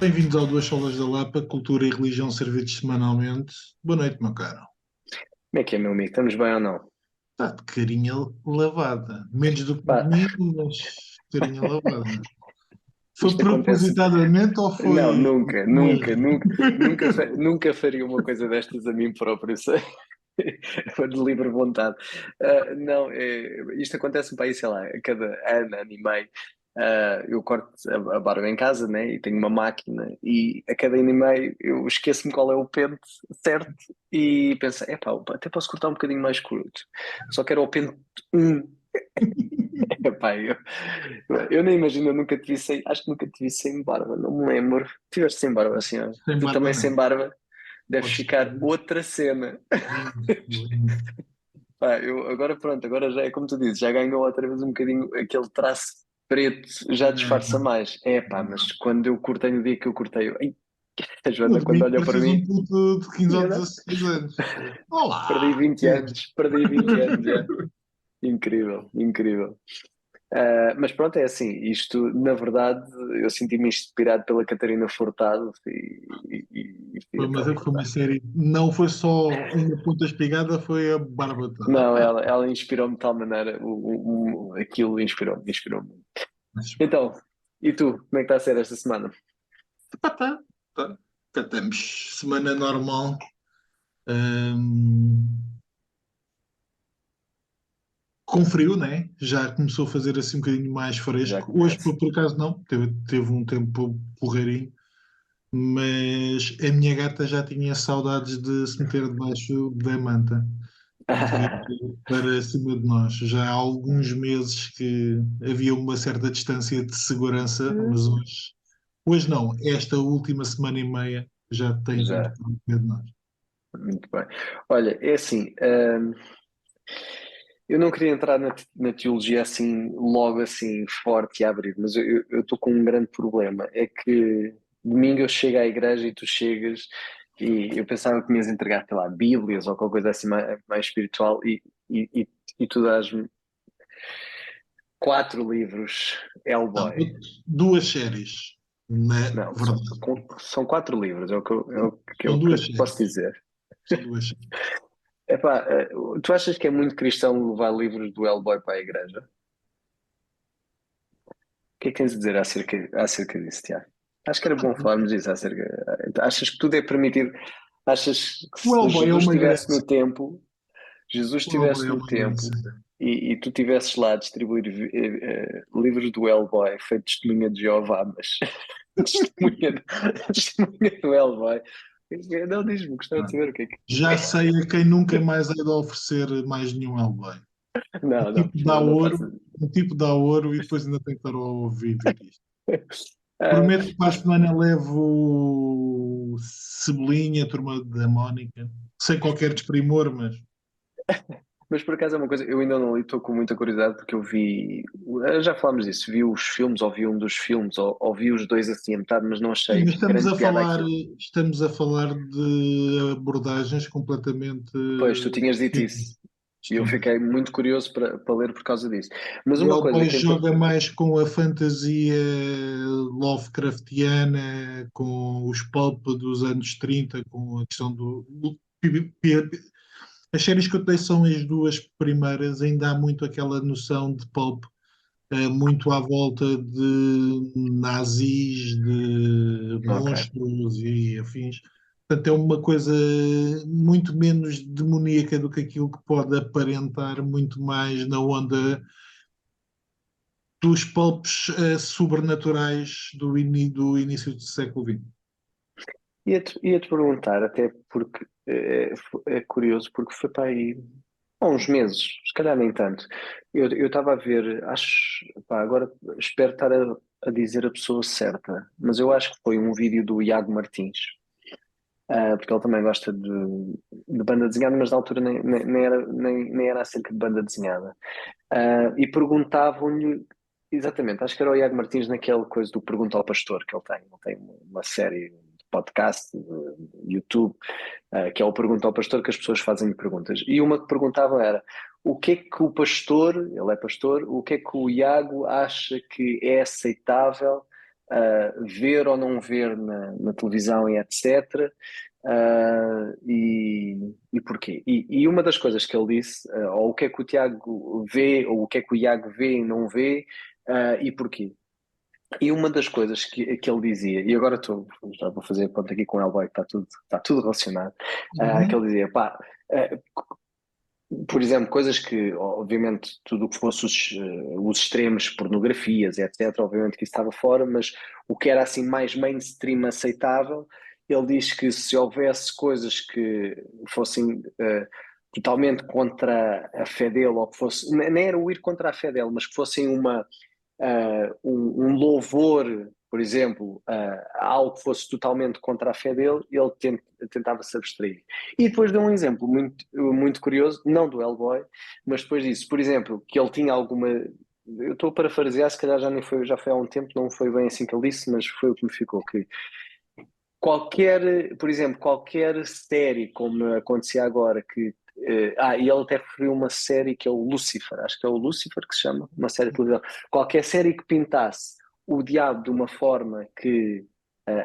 Bem-vindos ao Duas Solas da Lapa, Cultura e Religião servidos semanalmente. Boa noite, meu caro. Como é que é, meu amigo? Estamos bem ou não? Está de carinha lavada. Menos do que Pá, domingo, mas carinha lavada. Foi isto acontece. propositadamente ou Não, foi nunca, um nunca, erro? nunca, nunca, nunca faria uma coisa destas a mim próprio. Sei. Foi de livre vontade. Não, isto acontece para aí, sei lá, a cada ano e meio. Eu corto a barba em casa, né? E tenho uma máquina, e a cada ano e meio eu esqueço-me qual é o pente certo e penso, epá, até posso cortar um bocadinho mais curto. Só que era o pente um. Epá, eu nem imagino, eu nunca te vi sem, acho que nunca te vi sem barba, não me lembro. Tiveste sem barba, assim, ó. Sem Tu barba, também sem não. barba, deves Podes ficar outra cena. lindo, lindo. Pá, eu agora pronto, agora já é como tu dizes, já ganhou outra vez um bocadinho aquele traço preto, já disfarça É, mais. É pá, mas quando eu cortei no dia que eu cortei, ai, a no Joana quando domingo olha para pareces um mim, puto de 15 ou eu não- 16 anos. Olá! perdi 20 anos, perdi 20 anos já. Incrível, incrível. Mas pronto, é assim, isto na verdade eu senti-me inspirado pela Catarina Furtado e fui então Foi uma cortar. série, não foi só uma ponta espigada, foi a barba toda. Não, ela inspirou-me de tal maneira, aquilo inspirou-me, inspirou-me. Mas, Então, e tu, como é que está a ser esta semana? pá, tá. Cá estamos, semana normal. Hum, com frio, né? Já começou a fazer assim um bocadinho mais Já fresco. Hoje, começa. por acaso, não. Teve um tempo porreirinho. Mas a minha gata já tinha saudades de se meter debaixo da manta e de vir para cima de nós. Já há alguns meses que havia uma certa distância de segurança, mas hoje não. Esta última semana e meia já tem vindo Já, para cima de nós. muito bem. Olha, é assim, eu não queria entrar na teologia assim, logo assim, forte e a abrir, mas eu estou com um grande problema. É que domingo eu chego à igreja e tu chegas e eu pensava que me ias entregar, sei lá, Bíblias ou qualquer coisa assim mais espiritual e, e, e tu dás-me quatro livros, Não, Hellboy. duas séries, na Não, verdade. são quatro livros, São duas que posso séries. dizer. São duas séries. Epá, tu achas que é muito cristão levar livros do Hellboy para a igreja? O que é que tens a dizer acerca disso, Tiago? Acho que era bom falarmos disso acerca. Achas que tudo é permitido? Achas que O se Hellboy é Jesus uma estivesse graça. no tempo, Jesus O Hellboy estivesse é no uma graça. tempo e tu estivesses lá a distribuir livros do Hellboy, feito testemunha de Jeová, mas testemunha, testemunha do Hellboy. Não, diz-me, gostava de saber o que é que. Já sei a quem nunca mais hei de oferecer mais nenhum Hellboy. Não, não, Tipo dá não faças. ouro, um tipo dá ouro e depois ainda tem que estar a ouvir isto. Ah, Prometo que para a semana levo Cebolinha, a turma da Mónica, sem qualquer desprimor, mas mas por acaso é uma coisa, eu ainda não li, estou com muita curiosidade porque eu vi, já falámos disso, vi os filmes, ou vi um dos filmes, ou vi os dois assim a metade, mas não sim, achei mas grande piada aquilo. estamos a falar de abordagens completamente Pois, tu tinhas dito isso, distintas. e eu distintas. fiquei muito curioso para ler por causa disso. Mas O uma coisa Hellboy que joga mais com a fantasia Lovecraftiana, com os pulp dos anos 30, com a questão do. As séries que eu dei são as duas primeiras, ainda há muito aquela noção de pulp, muito à volta de nazis, de Ok. monstros e afins. Portanto, é uma coisa muito menos demoníaca do que aquilo que pode aparentar, muito mais na onda dos pulps sobrenaturais do início do século XX. Ia-te perguntar, até porque é curioso, porque foi para aí há uns meses, se calhar nem tanto. Eu estava a ver, acho, pá, agora espero estar a dizer a pessoa certa, mas eu acho que foi um vídeo do Iago Martins, porque ele também gosta de banda desenhada, mas na altura nem era acerca de banda desenhada. E perguntavam-lhe, exatamente, acho que era o Iago Martins naquela coisa do Pergunta ao Pastor que ele tem. Ele tem uma série de podcast, de YouTube, que é o Pergunta ao Pastor, que as pessoas fazem perguntas. E uma que perguntava era: o que é que o pastor, ele é pastor, o que é que o Iago acha que é aceitável? ver ou não ver na televisão e etc. E porquê? E uma das coisas que ele disse, ou o que é que o Tiago vê, ou o que é que o Iago vê e não vê, e porquê? E uma das coisas que ele dizia, e agora já vou fazer a ponto aqui com o Hellboy, que está tudo relacionado, que Uhum. ele dizia, pá, por exemplo, coisas que, obviamente, tudo o que fosse os extremos, pornografias, etc., obviamente que isso estava fora, mas o que era assim mais mainstream aceitável, ele diz que se houvesse coisas que fossem totalmente contra a fé dele, ou que fosse, nem era o ir contra a fé dele, mas que fossem um louvor, por exemplo, a algo que fosse totalmente contra a fé dele, ele tentava se abstrair. E depois deu um exemplo muito curioso, não do Hellboy, mas depois disso, por exemplo, que ele tinha alguma. Eu estou a parafrasear, se calhar já foi há um tempo, não foi bem assim que ele disse, mas foi o que me ficou. Que por exemplo, qualquer série, como acontecia agora, e ele até referiu uma série que é o Lucifer, acho que é o Lucifer que se chama, uma série de televisão. Qualquer série que pintasse o diabo de uma forma que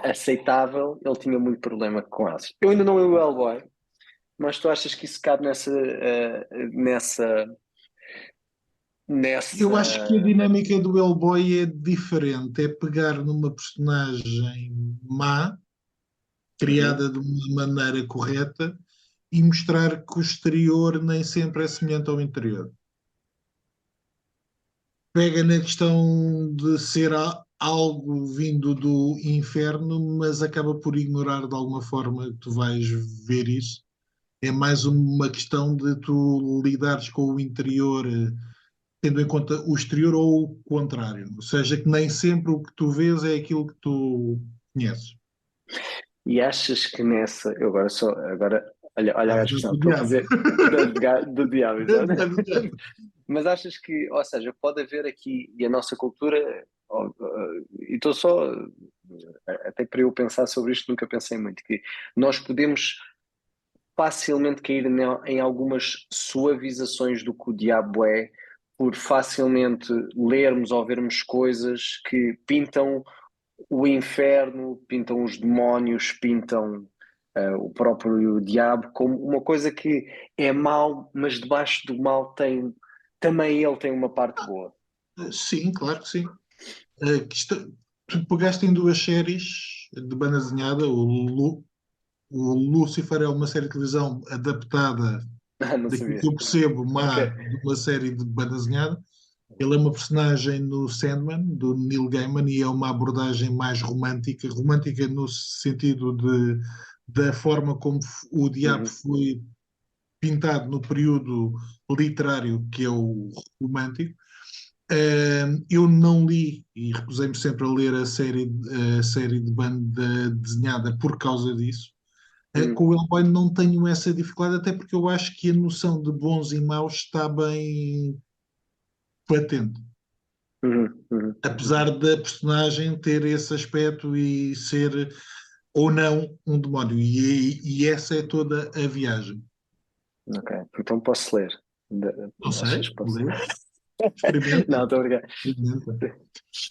aceitável, ele tinha muito problema com elas. Eu ainda não li o Hellboy, mas tu achas que isso cabe Eu acho que a nessa. dinâmica do Hellboy é diferente. É pegar numa personagem má, Uhum, criada de uma maneira correta, e mostrar que o exterior nem sempre é semelhante ao interior. Pega na questão de ser algo vindo do inferno, mas acaba por ignorar de alguma forma que tu vais ver isso. É mais uma questão de tu lidares com o interior, tendo em conta o exterior ou o contrário. Ou seja, que nem sempre o que tu vês é aquilo que tu conheces. e achas que nessa. Eu agora só. Agora, olha Ah, a discussão do que estou a diabo. fazer do diabo, exato. Do diabo. Mas achas que, ou seja, pode haver aqui, e a nossa cultura, e estou só, até para eu pensar sobre isto, nunca pensei muito, que nós podemos facilmente cair em algumas suavizações do que o diabo é, por facilmente lermos ou vermos coisas que pintam o inferno, pintam os demónios, pintam o próprio diabo como uma coisa que é mau, mas debaixo do mal também ele tem uma parte boa. Sim, claro que sim. Tu pegaste em duas séries de banda desenhada. O Lucifer é uma série de televisão adaptada, Ah, não daquilo que sabia. eu percebo, Ok. má, de uma série de banda desenhada. Ele é uma personagem no Sandman, do Neil Gaiman, e é uma abordagem mais romântica, romântica no sentido da forma como o diabo Uhum, foi pintado no período literário que é o romântico. Eu não li e recusei-me sempre a ler a série de banda desenhada por causa disso. uhum, Com o Hellboy não tenho essa dificuldade, até porque eu acho que a noção de bons e maus está bem patente. uhum, uhum. Apesar da personagem ter esse aspecto e ser ou não um demónio. E essa é toda a viagem. Ok, então posso ler. Não Achas sei, que posso? lê, experimenta, Não, estou a brincar. experimenta. Não,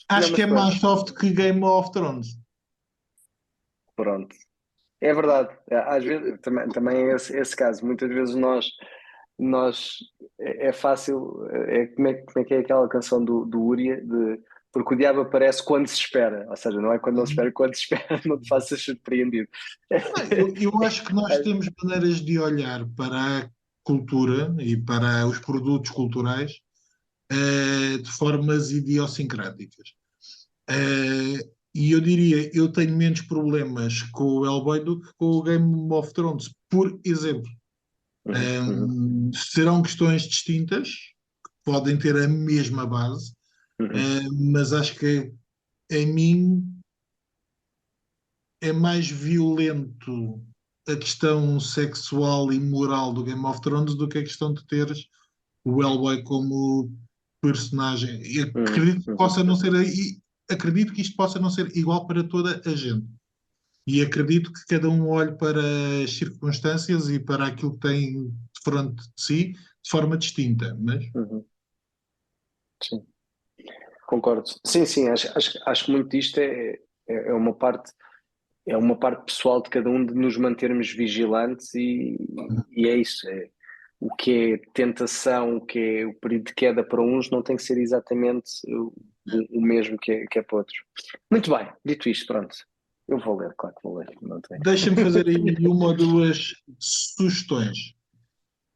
Acho que mas é pronto, mais soft que Game of Thrones. pronto. É verdade. Às vezes, também é esse caso. Muitas vezes nós é fácil, como é que é aquela canção do Uria, porque o diabo aparece quando se espera, ou seja, não é quando não se espera, quando se espera, não te faças surpreendido. Eu acho que nós temos maneiras de olhar para a cultura e para os produtos culturais de formas idiosincráticas. E eu diria, eu tenho menos problemas com o Hellboy do que com o Game of Thrones. Por exemplo, Uhum, uhum, serão questões distintas, podem ter a mesma base, uhum, mas acho que em mim é mais violento a questão sexual e moral do Game of Thrones do que a questão de teres o Hellboy como personagem. E uhum, uhum. acredito que isto possa não ser igual para toda a gente. E acredito que cada um olhe para as circunstâncias e para aquilo que tem de frente de si de forma distinta. Mas Uhum. Sim. concordo. Sim, sim, acho que muito disto é é uma parte pessoal de cada um de nos mantermos vigilantes e é isso. O que é tentação, o que é o período de queda para uns, não tem que ser exatamente o mesmo que é para outros. Muito bem, dito isto, pronto. Eu vou ler, claro que vou ler. Não tem. Deixa-me fazer aí uma ou duas sugestões.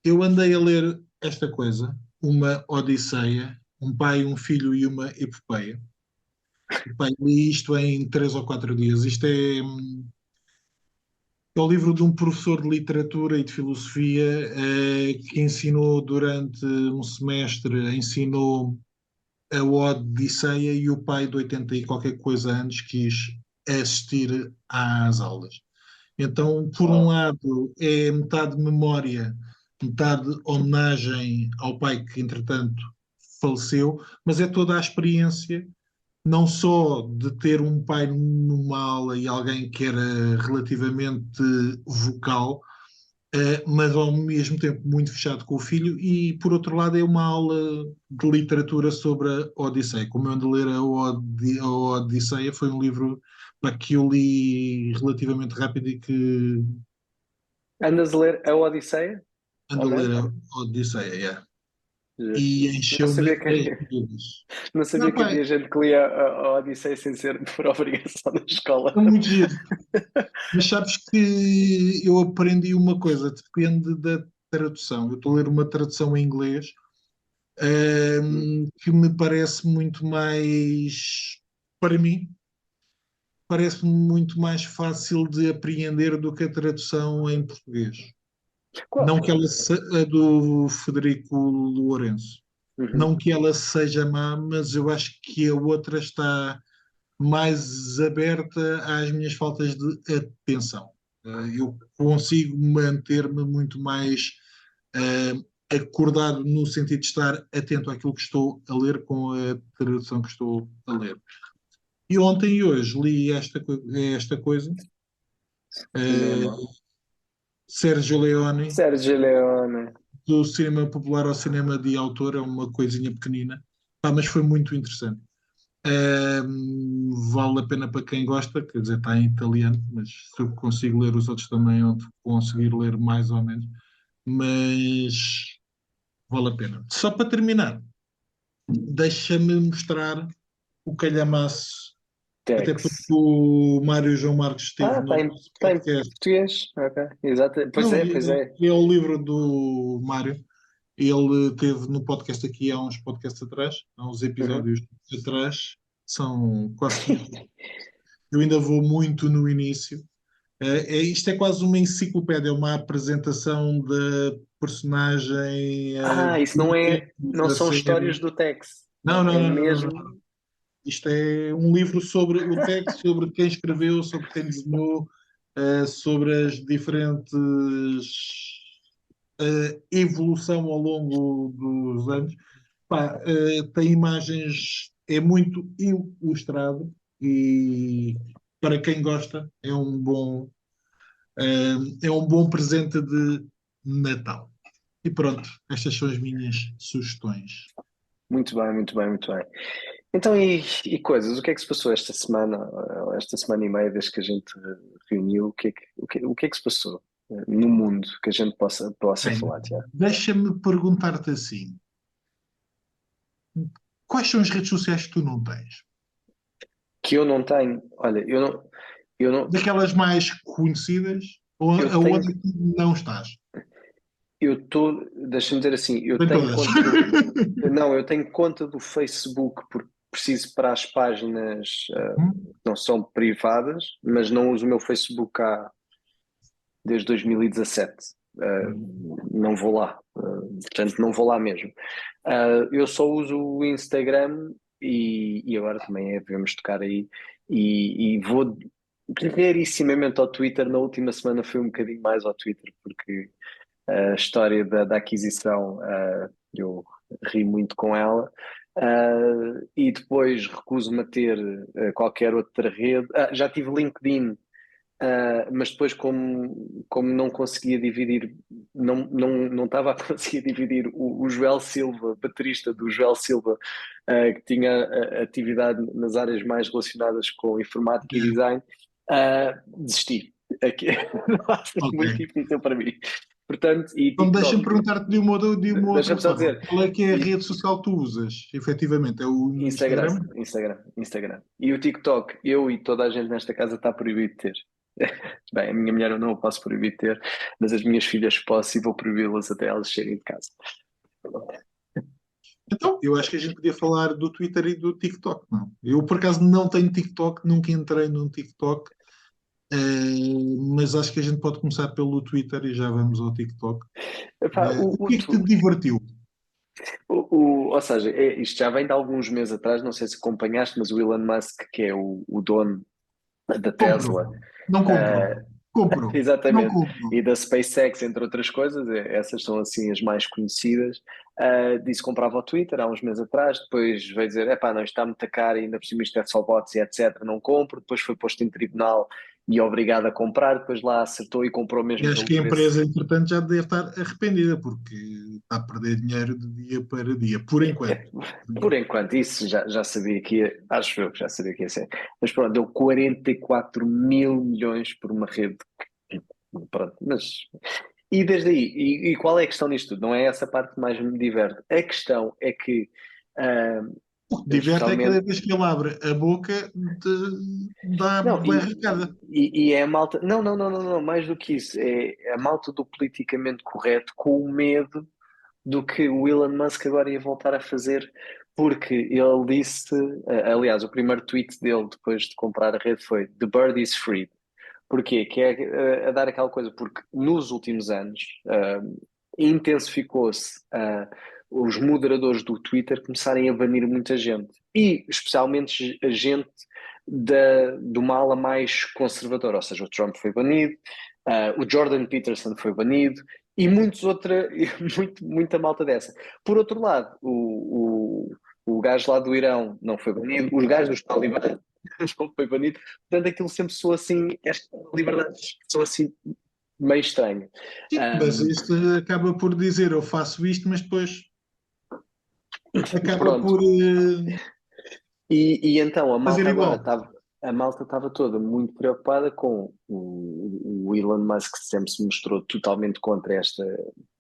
Eu andei a ler esta coisa, uma Odisseia, um pai, um filho e uma epopeia. Bem, li isto em 3 ou 4 dias. Isto é o livro de um professor de literatura e de filosofia que ensinou durante um semestre, ensinou a Odisseia e o pai de 80 e qualquer coisa anos quis assistir às aulas. Então, por um Oh, lado, é metade memória, metade homenagem ao pai que, entretanto, faleceu, mas é toda a experiência não só de ter um pai numa aula e alguém que era relativamente vocal, mas ao mesmo tempo muito fechado com o filho, e por outro lado é uma aula de literatura sobre a Odisseia. Como eu ando a ler a Odisseia, foi um livro que eu li relativamente rápido e que andas a ler a Odisseia? ando a ler Realmente? a Odisseia, yeah. Giro. E Não encheu-me sabia as que, medidas. não Não, sabia que pá, havia gente que lia a Odisseia sem ser por obrigação da escola. é muito giro. Mas sabes que eu aprendi uma coisa, depende da tradução. Eu estou a ler uma tradução em inglês, que me parece muito mais, para mim, parece-me muito mais fácil de apreender do que a tradução em português. Qual? Não que ela a do Federico Lourenço. Uhum. Não que ela seja má, mas eu acho que a outra está mais aberta às minhas faltas de atenção. Eu consigo manter-me muito mais acordado no sentido de estar atento àquilo que estou a ler com a tradução que estou a ler. E ontem e hoje li esta coisa, Cinema. uh, Sérgio Leone, Sergio Leone. do cinema popular ao cinema de autor, é uma coisinha pequenina, mas foi muito interessante. Vale a pena para quem gosta, quer dizer, está em italiano, mas se eu consigo ler os outros também, onde conseguir ler mais ou menos, mas vale a pena. Só para terminar, deixa-me mostrar o calhamaço, até porque Tex. o Mário João Marques esteve Ah, no nosso tá em podcast. português. Ok, exato. Pois Não, é, pois é. é o livro do Mário. Ele teve no podcast aqui há uns podcasts atrás, há uns Uhum. episódios atrás, são quase 500. Eu ainda vou muito no início. Isto é quase uma enciclopédia, uma apresentação da personagem, Ah, isso não não da são histórias série. do Tex. Não, não, É não, não, não, não. mesmo. Isto é um livro sobre o texto, sobre quem escreveu, sobre quem desenhou, sobre as diferentes evolução ao longo dos anos. Pá, tem imagens, é muito ilustrado e para quem gosta é um bom presente de Natal. E pronto, estas são as minhas sugestões. Muito bem, muito bem, muito bem. Então, e coisas? O que é que se passou esta semana, ou esta semana e meia, desde que a gente reuniu? O que é que se passou no mundo que a gente possa Bem, falar, Tiago? deixa-me perguntar-te assim: quais são as redes sociais que tu não tens? Que eu não tenho. Olha, eu não, Daquelas mais conhecidas ou eu tenho, aonde tu não estás? eu estou, deixa-me dizer assim, eu Em tenho todas. conta não, eu tenho conta do Facebook porque preciso para as páginas que não são privadas, mas não uso o meu Facebook desde 2017. Não vou lá, portanto, não vou lá mesmo. Eu só uso o Instagram e agora também devemos tocar aí. E vou rarissimamente ao Twitter. Na última semana fui um bocadinho mais ao Twitter, porque a história da aquisição eu ri muito com ela. E depois recuso-me a ter qualquer outra rede. Já tive LinkedIn, Mas depois, como não conseguia dividir, não estava a conseguir dividir o Joel Silva, baterista do Joel Silva, que tinha atividade nas áreas mais relacionadas com informática e design, desisti. Aqui não vai ser Ok. muito difícil para mim. Portanto, e Então deixa-me TikTok, perguntar-te de uma outra deixa-me só forma. dizer, Qual é que é a e rede social que tu usas? Efetivamente, é o Instagram, Instagram? Instagram. E o TikTok, eu e toda a gente nesta casa está proibido de ter. Bem, a minha mulher eu não o posso proibir de ter, mas as minhas filhas posso e vou proibi-las até elas saírem de casa. Então, eu acho que a gente podia falar do Twitter e do TikTok, não? Eu, por acaso, não tenho TikTok, nunca entrei num TikTok, mas acho que a gente pode começar pelo Twitter e já vamos ao TikTok. Epá, O que é que te divertiu? ou seja, isto já vem de alguns meses atrás, não sei se acompanhaste, mas o Elon Musk, que é o dono da Comprou, Tesla, não comprou, uh, comprou, não exatamente, comprou. e da SpaceX, entre outras coisas, essas são assim as mais conhecidas. Disse que comprava o Twitter há uns meses atrás, depois veio dizer: epá, não, isto está muito caro, e ainda por cima isto é só bots e etc. Não compro. Depois foi posto em tribunal e obrigado a comprar. Depois lá acertou e comprou E mesmo acho pelo que a preço. empresa, entretanto, já deve estar arrependida, porque está a perder dinheiro de dia para dia, por enquanto. É, por enquanto, isso já sabia que ia, acho eu que já sabia que ia ser. Mas pronto, deu 44 mil milhões por uma rede. Pronto, mas e desde aí, e qual é a questão nisto tudo? Não é essa parte que mais me diverte. A questão é que, ah, O que diverte é cada especialmente, vez que ele abre a boca, dá não, barricada. e é a malta, não, mais do que isso, é a malta do politicamente correto com o medo do que o Elon Musk agora ia voltar a fazer, porque ele disse, aliás, o primeiro tweet dele depois de comprar a rede foi: The bird is free. Porquê? Que é a dar aquela coisa, porque nos últimos anos intensificou-se os moderadores do Twitter começarem a banir muita gente, e especialmente a gente de uma ala mais conservadora, ou seja, o Trump foi banido, o Jordan Peterson foi banido, e muitos outra, muita malta dessa. Por outro lado, o gajo lá do Irão não foi banido, os gajos dos Talibã não foi banido. Portanto, aquilo sempre soa assim, esta liberdade soa assim meio estranho. Sim, mas Um, isto acaba por dizer eu faço isto, mas depois acaba Pronto. por E então fazer igual. a malta estava toda muito preocupada com o Elon Musk, que sempre se mostrou totalmente contra esta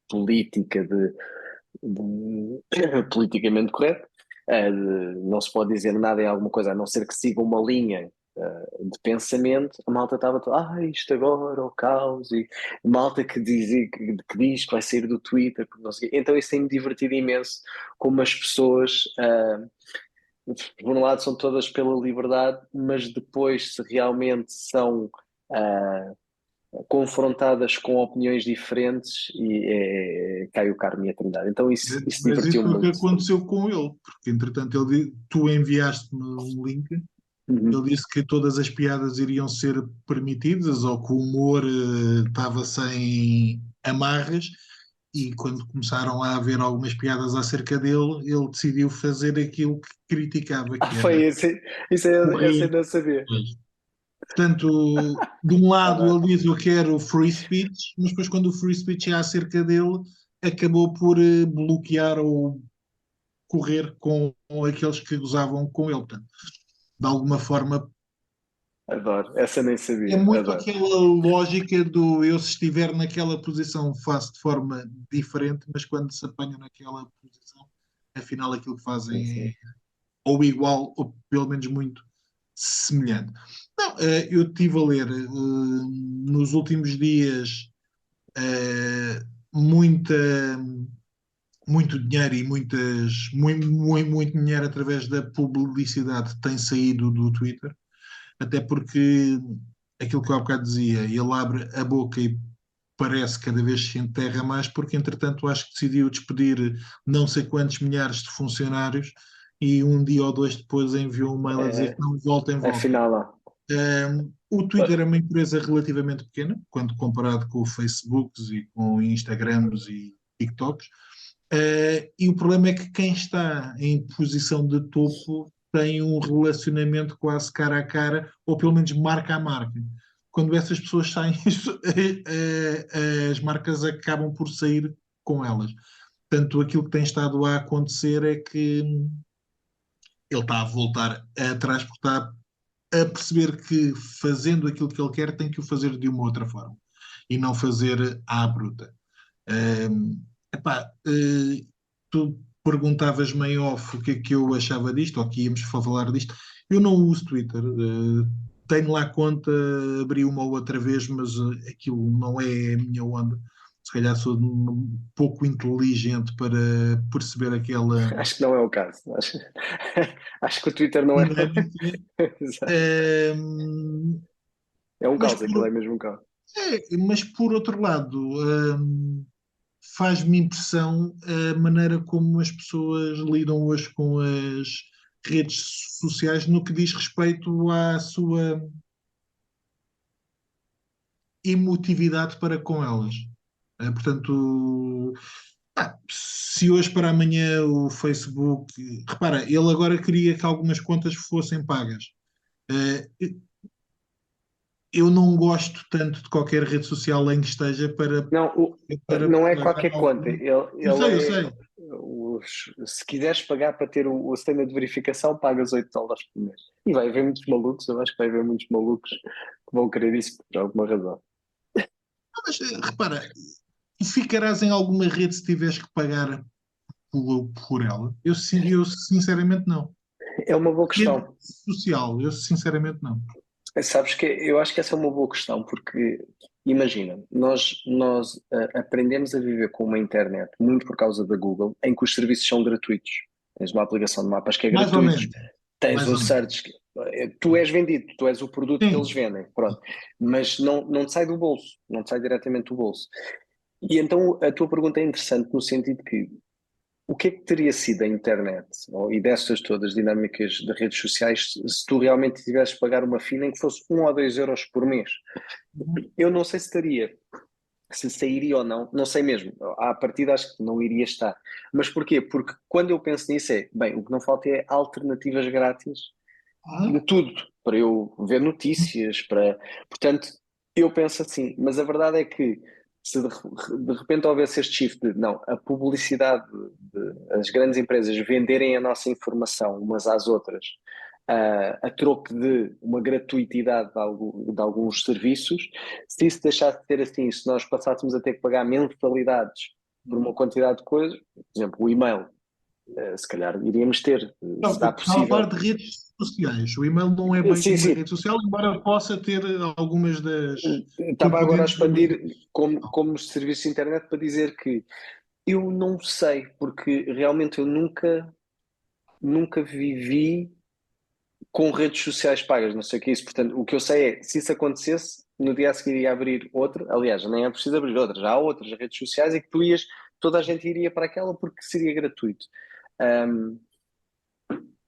política politicamente correto. Não se pode dizer nada em alguma coisa a não ser que siga uma linha de pensamento. A malta estava toda: isto agora, o caos, e malta que diz que vai sair do Twitter, porque não sei o quê. Então isso tem-me divertido imenso, como as pessoas, por um lado, são todas pela liberdade, mas depois, se realmente são ah, confrontadas com opiniões diferentes, cai o carmo e a trindade. Então isso Mas isso divertiu-me foi o que muito. aconteceu com ele, porque entretanto tu enviaste-me um link, Uhum. ele disse que todas as piadas iriam ser permitidas ou que o humor estava sem amarras, e quando começaram a haver algumas piadas acerca dele, ele decidiu fazer aquilo que criticava, que era Foi esse, isso é, essa eu correr. não sabia. Portanto, de um lado Ah, ele diz eu quero free speech, mas depois quando o free speech é acerca dele, acabou por bloquear ou correr com aqueles que gozavam com ele. Portanto, de alguma forma, adoro, essa nem é sabia, muito adoro. aquela lógica do eu, se estiver naquela posição, faço de forma diferente, mas quando se apanham naquela posição, afinal aquilo que Sim, fazem é sim. ou igual ou pelo menos muito semelhante. Não, eu estive a ler nos últimos dias muita, muito dinheiro e muito dinheiro através da publicidade tem saído do Twitter, até porque aquilo que eu há bocado dizia, ele abre a boca e parece que cada vez se enterra mais, porque entretanto acho que decidiu despedir não sei quantos milhares de funcionários e um dia ou dois depois enviou um mail a dizer que É, não, voltem, voltem. afinal, não. O Twitter é uma empresa relativamente pequena, quando comparado com o Facebooks e com Instagrams e TikToks, e o problema é que quem está em posição de topo tem um relacionamento quase cara a cara, ou pelo menos marca a marca. quando essas pessoas saem, as marcas acabam por sair com elas. Portanto, aquilo que tem estado a acontecer é que ele está a voltar atrás porque está a perceber que fazendo aquilo que ele quer tem que o fazer de uma outra forma e não fazer à bruta. Epá, tu perguntavas-me em off o que é que eu achava disto, ou que íamos falar disto. Eu não uso Twitter, tenho lá conta, abri uma ou outra vez, mas aquilo não é a minha onda. Se calhar sou um pouco inteligente para perceber aquela Acho que não é o caso. Acho que o Twitter não é. dinâmica. Exato. Ahm, É um mas caos, aquilo por, é mesmo um caos. mas por outro lado, faz-me impressão a maneira como as pessoas lidam hoje com as redes sociais no que diz respeito à sua emotividade para com elas. Portanto, se hoje para amanhã o Facebook. Repara, ele agora queria que algumas contas fossem pagas. Eh, eu não gosto tanto de qualquer rede social em que esteja Não, para não é pagar qualquer conta. algum. Ele, Eu ele é. sei. Se quiseres pagar para ter o sistema de verificação, pagas $8 por mês. E vai haver muitos malucos, eu acho que vai haver muitos malucos que vão querer isso por alguma razão. Mas repara, ficarás em alguma rede se tiveres que pagar por ela? Eu sinceramente não. É uma boa Rede questão. social, eu sinceramente não. Sabes que eu acho que essa é uma boa questão, porque imagina, nós aprendemos a viver com uma internet muito por causa da Google, em que os serviços são gratuitos. Tens uma aplicação de mapas que é Mais ou gratuito, menos. tens Mais um ou menos. search, tu és vendido, tu és o produto que eles Sim. vendem, pronto. Mas não te sai do bolso, não te sai diretamente do bolso. E então a tua pergunta é interessante no sentido que o que é que teria sido a internet e dessas todas dinâmicas de redes sociais se tu realmente tivesses de pagar uma fina em que fosse 1 ou 2 euros por mês? Eu não sei se estaria, se sairia ou não, não sei mesmo. À partida acho que não iria estar. Mas porquê? Porque quando eu penso nisso é, bem, o que não falta é alternativas grátis Ah, de tudo, para eu ver notícias, para... Portanto, eu penso assim, mas a verdade é que se de repente houvesse este shift de, não, a publicidade, as grandes empresas venderem a nossa informação umas às outras, a troco de uma gratuitidade de alguns serviços, se isso deixasse de ser assim, se nós passássemos a ter que pagar mensalidades por uma quantidade de coisas, por exemplo, o e-mail, se calhar iríamos ter, não, eu será estava a falar possível. de redes sociais. O e-mail não é bem Sim, uma sim, rede social, embora possa ter algumas das estava agora a componentes de uma expandir rede social. como serviço de internet para dizer que eu não sei, porque realmente eu nunca vivi com redes sociais pagas, não sei o que é isso. Portanto, o que eu sei é, se isso acontecesse, no dia a seguir ia abrir outra, aliás, nem é preciso abrir outra, já há outras redes sociais e que tu ias, toda a gente iria para aquela porque seria gratuito. Ahm,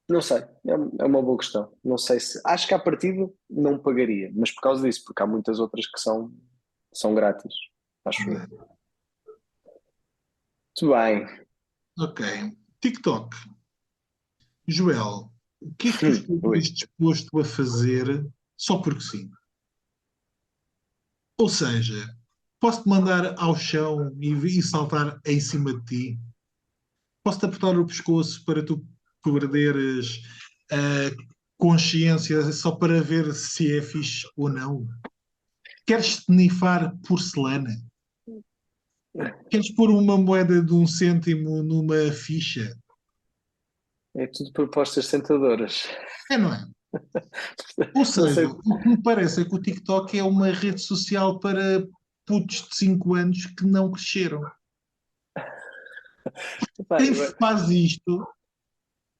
não sei, é uma boa questão. Não sei se, acho que à partida não pagaria, mas por causa disso, porque há muitas outras que são grátis, acho eu. Muito bem. Ok. TikTok. Joel, o que é que tu Ui. estarias disposto a fazer só porque sim? Ou seja, posso-te mandar ao chão e saltar em cima de ti? Posso-te apertar o pescoço para tu perderes a consciência só para ver se é fixe ou não? Queres snifar porcelana? Queres pôr uma moeda de 1 cêntimo numa ficha? É tudo propostas tentadoras. É, não é? Ou Não seja, sei. o que me parece é que o TikTok é uma rede social para putos de 5 anos que não cresceram. Pá, Quem faz isto,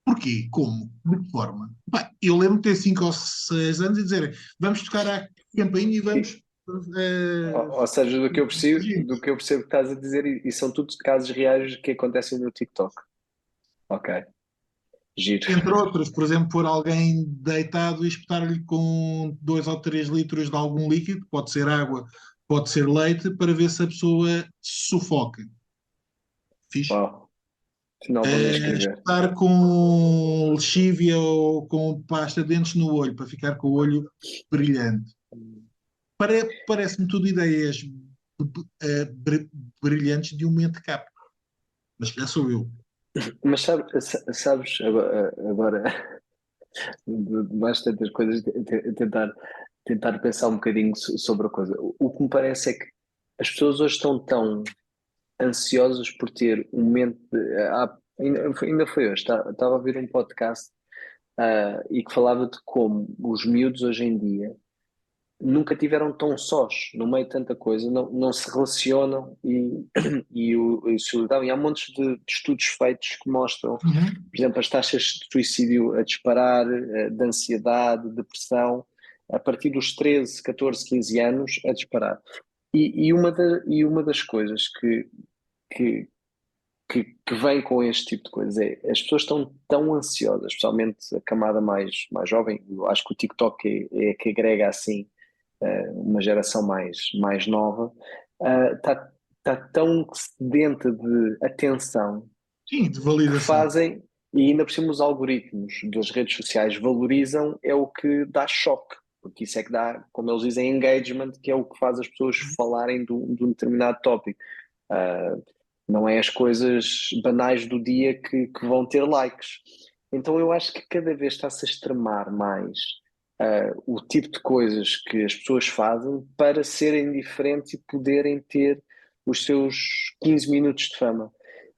porquê? Como? De que forma? Pá, eu lembro de ter 5 ou 6 anos e dizer vamos tocar a campainha e vamos. ou seja, do que eu percebo que estás a dizer, e são tudo casos reais que acontecem no TikTok. Ok, giro. Entre outros, por exemplo, pôr alguém deitado e espetar-lhe com 2 ou 3 litros de algum líquido, pode ser água, pode ser leite, para ver se a pessoa sufoca. Fixe? Uau, afinal vou nem escrever. Espetar com lexívia ou com pasta de dentes no olho, para ficar com o olho brilhante. Parece-me tudo ideias brilhantes de um mente cap, mas se calhar sou eu. Mas sabes, agora mais tantas coisas, tentar pensar um bocadinho sobre a coisa. O que me parece é que as pessoas hoje estão tão ansiosas por ter um momento ainda foi hoje, estava a ouvir um podcast e que falava de como os miúdos hoje em dia nunca tiveram tão sós no meio de tanta coisa, não se relacionam e se solidaram. E há montes de estudos feitos que mostram, Uhum. por exemplo, as taxas de suicídio a disparar, de ansiedade, depressão, a partir dos 13, 14, 15 anos, a disparar. E uma das coisas que, que vem com este tipo de coisas é as pessoas estão tão ansiosas, especialmente a camada mais jovem. Eu acho que o TikTok é que agrega assim uma geração mais nova, está tão sedenta de atenção Sim, de que validação. fazem, e ainda por cima os algoritmos das redes sociais valorizam, é o que dá choque, porque isso é que dá, como eles dizem, engagement, que é o que faz as pessoas falarem de um determinado tópico. Uh, não é as coisas banais do dia que vão ter likes. Então eu acho que cada vez está-se a extremar mais o tipo de coisas que as pessoas fazem para serem diferentes e poderem ter os seus 15 minutos de fama.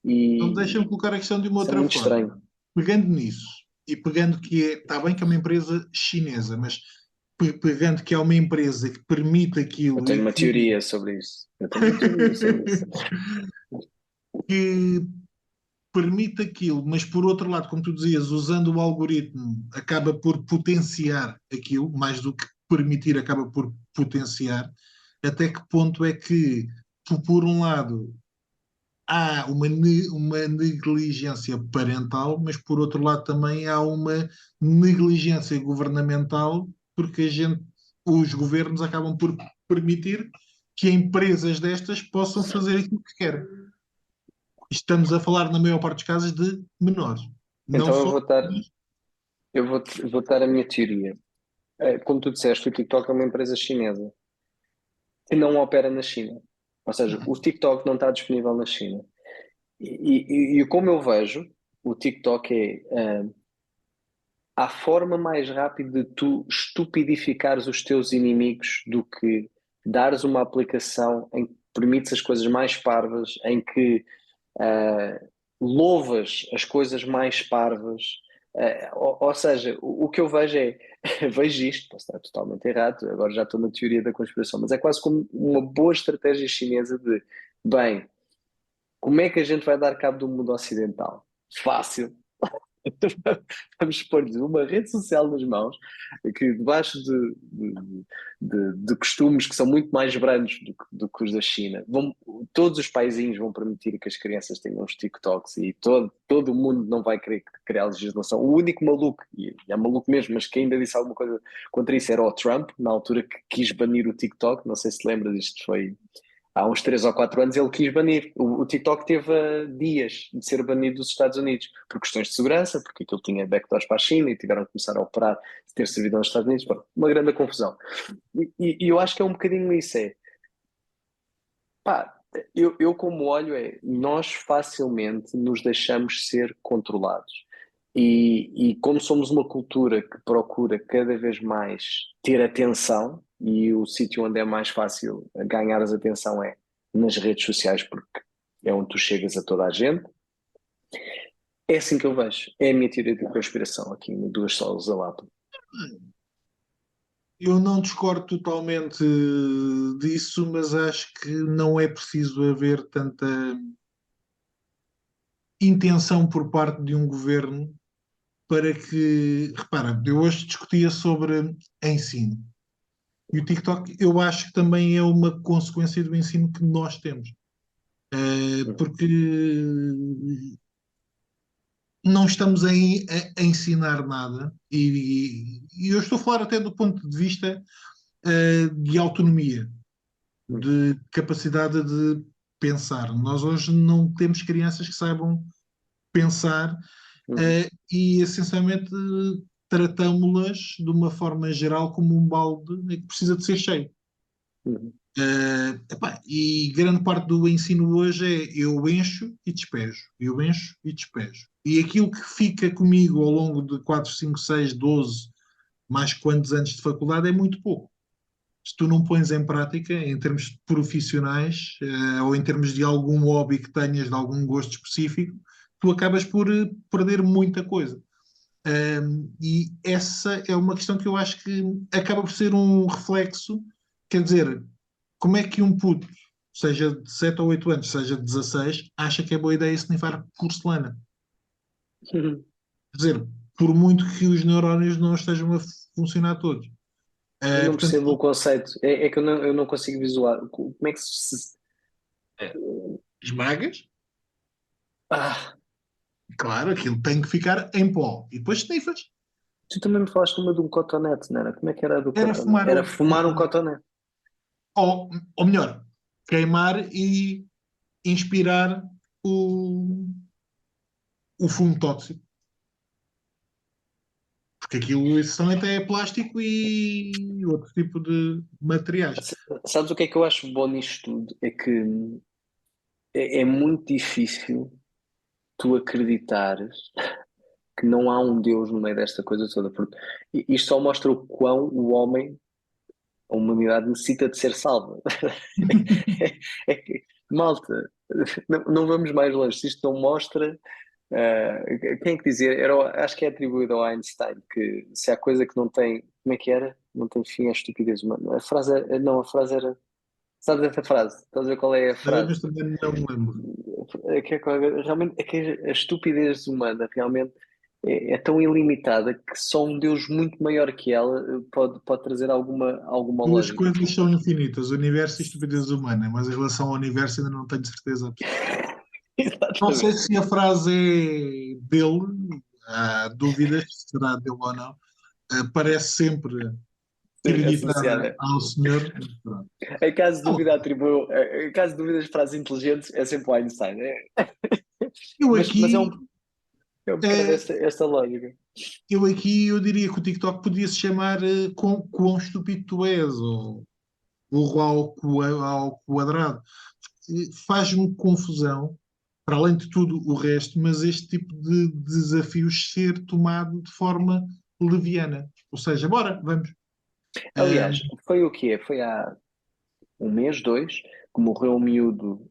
Então E deixa-me colocar a questão de uma isso é outra muito forma. estranho. Pegando nisso, e pegando que está bem que é uma empresa chinesa, mas pegando que é uma empresa que permite Eu aquilo tenho e uma que, teoria sobre isso. Eu tenho uma teoria sobre isso. que permite aquilo, mas por outro lado, como tu dizias, usando o algoritmo, acaba por potenciar aquilo, mais do que permitir, acaba por potenciar. Até que ponto é que, por um lado, há uma negligência parental, mas por outro lado também há uma negligência governamental, porque os governos acabam por permitir que empresas destas possam fazer aquilo que querem. Estamos a falar, na maior parte dos casos, de menores. Não Então só. vou dar a minha teoria. Como tu disseste, o TikTok é uma empresa chinesa e não opera na China. Ou seja, o TikTok não está disponível na China. E como eu vejo, o TikTok há forma mais rápida de tu estupidificares os teus inimigos do que dares uma aplicação em que permites as coisas mais parvas, em que louvas as coisas mais parvas. Ou seja, o que eu vejo é, vejo isto, posso estar totalmente errado, agora já estou na teoria da conspiração, mas é quase como uma boa estratégia chinesa de, bem, como é que a gente vai dar cabo do mundo ocidental? Fácil. Vamos pôr-lhes uma rede social nas mãos, que debaixo de costumes que são muito mais brandos do que os da China, todos os paizinhos vão permitir que as crianças tenham os TikToks e todo o mundo não vai querer criar legislação. O único maluco, e é maluco mesmo, mas que ainda disse alguma coisa contra isso era o Trump, na altura que quis banir o TikTok, não sei se lembras, isto foi há uns 3 ou 4 anos ele quis banir. O TikTok teve dias de ser banido dos Estados Unidos por questões de segurança, porque aquilo tinha backdoors para a China e tiveram que começar a operar de ter servidão nos Estados Unidos. Bom, uma grande confusão. E eu acho que é um bocadinho isso. Pá, eu como olho nós facilmente nos deixamos ser controlados. E como somos uma cultura que procura cada vez mais ter atenção, e o sítio onde é mais fácil ganhar a atenção é nas redes sociais, porque é onde tu chegas a toda a gente, é assim que eu vejo. É a minha teoria de conspiração aqui, em duas solas a lata. Eu não discordo totalmente disso, mas acho que não é preciso haver tanta intenção por parte de um governo para que. Repara, eu hoje discutia sobre ensino. E o TikTok, eu acho que também é uma consequência do ensino que nós temos. Porque não estamos a ensinar nada, e eu estou a falar até do ponto de vista de autonomia, de capacidade de pensar. Nós hoje não temos crianças que saibam pensar Uhum. e essencialmente tratamos-las de uma forma geral como um balde que precisa de ser cheio. Uhum. Epá, e grande parte do ensino hoje é eu encho e despejo, eu encho e despejo. E aquilo que fica comigo ao longo de 4 5 6 12 mais quantos anos de faculdade é muito pouco. Se tu não pões em prática, em termos profissionais, ou em termos de algum hobby que tenhas, de algum gosto específico, tu acabas por perder muita coisa. E essa é uma questão que eu acho que acaba por ser um reflexo, quer dizer, como é que um puto, seja de 7 ou 8 anos, seja de 16, acha que é boa ideia snifar porcelana? Quer dizer, por muito que os neurónios não estejam a funcionar todos. Eu não Portanto, percebo o conceito. É que eu não consigo visualizar. Como é que esmagas, Ah, claro, aquilo tem que ficar em pó. E depois snifas. tu também me falaste uma de um cotonete, não era? Como é que era a do Era cotonete? fumar Era o fumar um cotonete. cotonete. Ou melhor, queimar e inspirar o, o fumo tóxico. Porque aquilo isso também é plástico e outro tipo de materiais. Sabes o que é que eu acho bom nisto tudo? É que é muito difícil tu acreditares que não há um Deus no meio desta coisa toda, porque isto só mostra o quão o homem, a humanidade, necessita de ser salva. É que, malta, não vamos mais longe. Se isto não mostra. Quem é que dizia? Acho que é atribuído ao Einstein que se há coisa que não tem. Como é que era? Não tem fim, é estupidez humana. A frase, não, a frase era. Sabes essa frase? Estás a ver qual é a Sei, frase? mas também não me lembro. Realmente é que a estupidez humana realmente é tão ilimitada que só um Deus muito maior que ela pode trazer alguma Duas lógica. coisas são infinitas, o universo e a estupidez humana, mas em relação ao universo ainda não tenho certeza absoluta. Não sei Exatamente. se a frase é dele, há dúvidas se será dele ou não. Parece sempre Sim, creditada associada. ao senhor. Mas pronto. Em caso de dúvida, atribuo. Em caso de dúvidas, frases inteligentes é sempre o Einstein. Eu Mas aqui, é um bocado eh, esta lógica. eu diria que o TikTok podia se chamar quão estúpido tu és, ou burro ao quadrado. Faz-me confusão, para além de tudo o resto, mas este tipo de desafios ser tomado de forma leviana. Ou seja, bora, vamos. Eh, Aliás, foi o quê? Foi há um mês, dois, que morreu um miúdo.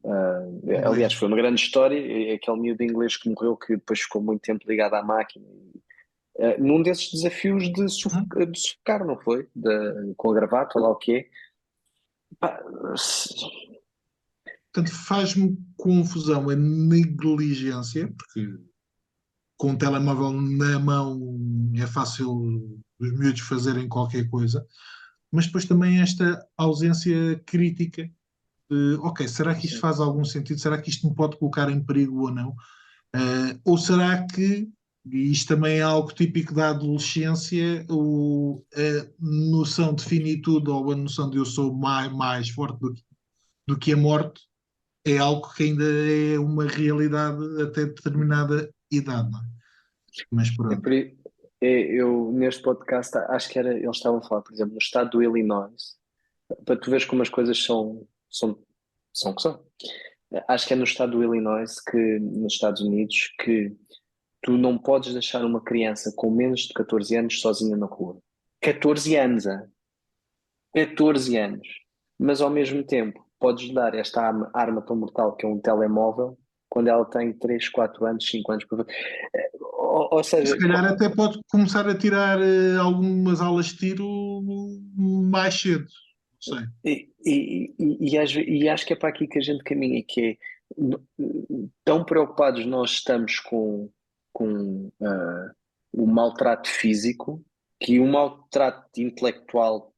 Aliás, inglês. foi uma grande história. Aquele miúdo inglês que morreu, que depois ficou muito tempo ligado à máquina. Num desses desafios de sufocar, não foi? Com a gravata, ou lá o quê? Pá, Portanto, faz-me confusão a negligência, porque com o telemóvel na mão é fácil os miúdos fazerem qualquer coisa, mas depois também esta ausência crítica de, ok, será que isto sim. faz algum sentido? Será que isto me pode colocar em perigo ou não? Ou será que, e isto também é algo típico da adolescência, a noção de finitude ou a noção de eu sou mais forte do que a morte é algo que ainda é uma realidade até determinada idade, não é? Mas É pronto. por i- eu, neste podcast, acho que era, eles estavam a falar, por exemplo, no estado do Illinois, para tu veres como as coisas são o que são. Acho que é no estado do Illinois, nos Estados Unidos, que tu não podes deixar uma criança com menos de 14 anos sozinha na rua. 14 anos, ah. 14 anos. Mas ao mesmo tempo, podes dar esta arma tão mortal que é um telemóvel quando ela tem 3 4 anos, 5 anos. Ou E se seja, calhar até pode começar a tirar algumas aulas de tiro mais cedo. Não sei. e acho que é para aqui que a gente caminha, que é tão preocupados nós estamos com o maltrato físico que o maltrato intelectual,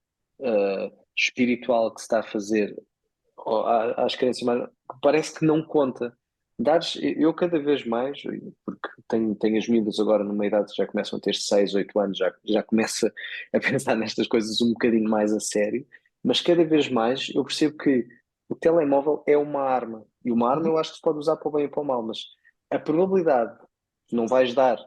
espiritual que se está a fazer às crianças mais, parece que não conta. Eu cada vez mais, porque tenho as miúdas agora numa idade que já começam a ter 6 8 anos, já começa a pensar nestas coisas um bocadinho mais a sério, mas cada vez mais eu percebo que o telemóvel é uma arma, e uma arma eu acho que se pode usar para o bem e para o mal, mas a probabilidade que não vais dar.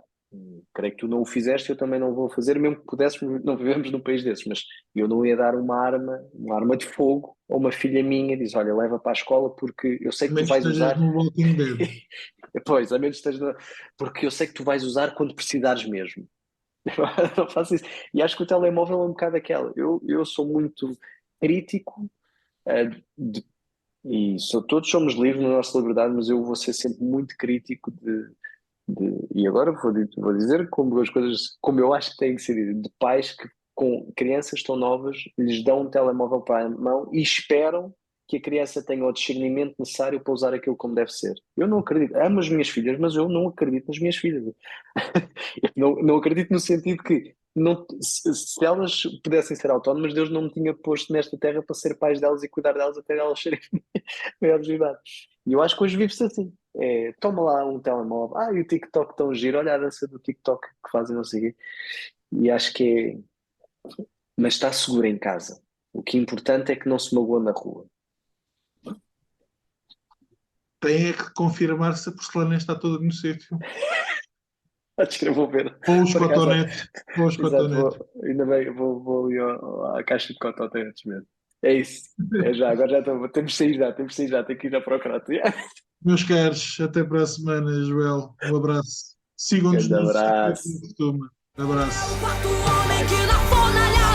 Creio que tu não o fizeste, eu também não vou fazer, mesmo que pudéssemos, não vivemos num país desses, mas eu não ia dar uma arma de fogo a uma filha minha, diz, olha, leva para a escola porque eu sei A que tu menos que vais estejas usar, no Walking Dead. pois, a menos que esteja, porque eu sei que tu vais usar quando precisares mesmo. Não faço isso. E acho que o telemóvel é um bocado aquela. Eu sou muito crítico, eh, de- todos somos livres na nossa liberdade, mas eu vou ser sempre muito crítico e agora vou dizer como as coisas, como eu acho que têm que ser, de pais que com crianças tão novas lhes dão um telemóvel para a mão e esperam que a criança tenha o discernimento necessário para usar aquilo como deve ser. Eu não acredito, amo as minhas filhas, mas eu não acredito nas minhas filhas. Eu não acredito no sentido que não, se elas pudessem ser autónomas, Deus não me tinha posto nesta terra para ser pais delas e cuidar delas até elas serem maiores de idade. E eu acho que hoje vive-se assim. É, toma lá um telemóvel. Ah, e o TikTok tão giro. Olha a dança do TikTok que fazem, não sei o quê. E acho que é. Mas está seguro em casa. O que é importante é que não se magoa na rua. Tem é que confirmar se a porcelana está toda no sítio. Acho que eu vou ver. Ou os Por acaso, cotonetes. Ou os exato, cotonetes. ainda bem, vou ali à caixa de cotonetes mesmo. É isso. É já, agora já estou. Temos de sair já, tenho que ir já procurar. Meus caros, até para a semana, Joel. Um abraço. Sigam-nos Grande no Instagram como abraço. costuma. Abraço. Quarto homem que na fornalha